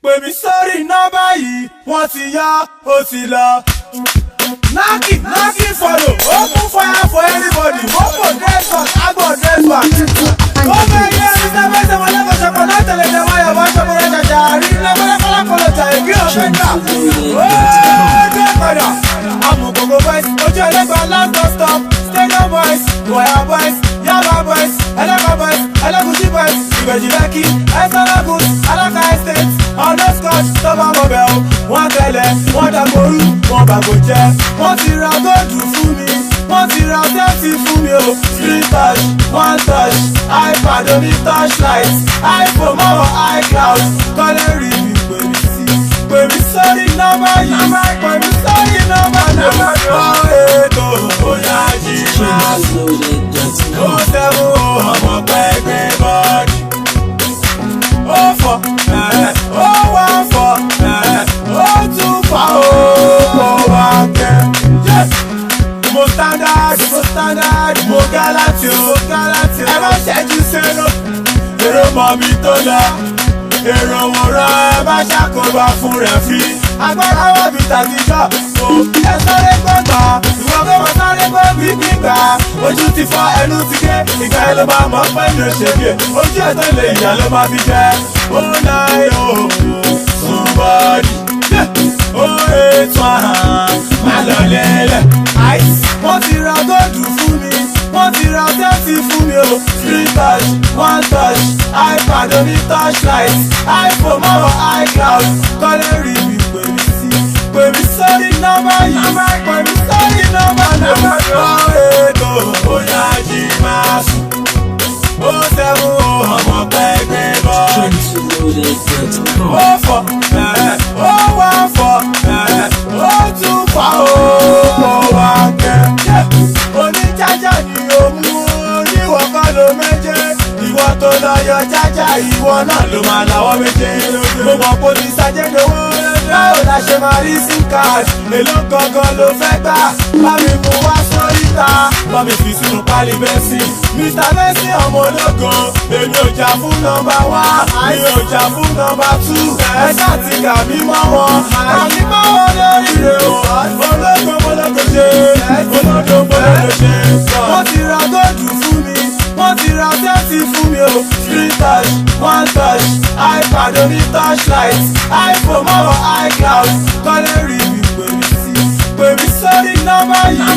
pè mí sórí nọ́mbà yìí wọ́n ti yá ó ti lọ. Naki follow, open fire for anybody. Mopo dress one, agbo dress one. Come here, Mr. Bese, mo leko ṣọpọ náà tẹ̀lé jẹ wáyà wá ṣọpọ rẹ̀ jàjà. Rí lẹ́kọ́lẹ́kọ́lá kọlọ̀ jà ègé ọ̀fẹ́ta. Dé padà, amòkòkò boys, ojú ẹlẹ́gbàá last bus stop. Stadium boys, Waya boys, Yaba boys, Ẹlẹ́kọ̀ boys, Ẹlẹ́gùsí boys. Ìbẹ̀jì Lẹ́kì, Ẹ̀sọ́lọ́gùn, Alákà estate, ọ̀nà scotch, tọ́ba mọ̀bẹ̀ o. Wọ́n tẹ̀lé, wọ́n dàgbòrú, wọ́n bàgò jẹ́. Wọ́n ti ra góòdù fún mi, wọ́n ti ra tẹ́tì fún mi o. Screen touch, one touch, iPad oní touchlight, iPhone mọ́wọ́ iCloud, kọ́lé rí mi pè mí sórí nọ́mbà yìí, pè mí sórí nọ́mbà náà. Ó ètò bóyá jí máa sùn, ó sẹ́mu ọmọ pẹ́ẹ́gbẹ́ bọ́ọ̀dì. Ó fọ̀ ó wá fọ̀ ó tún fà ó wá kẹ́. Mo standard, mo galati o. Ẹ má ṣẹ́jú sẹ́nu. Èrò mọ̀ mi tó lọ. Èrò wòran ẹ má ṣàkóbá fún rẹ̀ fi. Agbára wà bí tàbíjọ́. Ẹ sáré gbọ́gbà. Ìwọ kò mọ sáré gbọ́ bí gbígbà. Ojú ti fọ́ ẹnu ti gé. Ìgbà ẹ ló máa mọ̀ pé mi ò ṣègbè. Ojú ẹ̀ tó lè yà ló máa fi jẹ́. Ó náà yóò somebody. Ó ètò àhàn má lọ lélẹ̀. Wọ́n ti ra góòdù fún mi, wọ́n ti ra tẹ́tì fún mi o. Screen touch, one touch, iPad oní touchlight, iPhone mọ́wọ́ iCloud, kọ́lé rí mi pè mí sórí nọ́mbà yìí, pè mí sórí nọ́mbà náà. Ó ètò bóyá jí máa sùn, ó sẹ́mu ọmọ pẹ́ẹ́gbẹ́ bọ́ọ̀dì. Ó fọ̀ ó wá fọ̀ ó tún fà ó wá kẹ́. Oníjájá ni òun oníwọ̀ kọ́ ló méje. Ìwọ tó lọ yọ jájá ìwọ náà ló máa láwọ́ méje. Mo mọ̀ kó ní sájẹ́dowó. Báwo la ṣe máa rí sim card? Èló gangan ló fẹ́ gbà? Bá mi mú wá sóríta. Bá mi fi sínú pálí bẹ́sì. Mr. Bẹ́sì ọmọ ológo. Èmi ò jà fún nọ́mbà 1. Mi ò jà fún nọ́mbà 2. Ẹ ṣáà ti gà mí mọ́ wọn. Àmì mọ́ wọn lórí rẹ̀ o. Ológo mọ́lọ́gò ṣe. Olódo mọ́lọ́gò ṣe. Wọ́n ti ra góòdù fún mi. Wọ́n ti ra tẹ́tì fún mi o. Screen touch, one touch, iPad oní touchlight, iPhone mọ́wọ́ iCloud, kọ́lé rí mi pè mí sórí nọ́mbà yìí.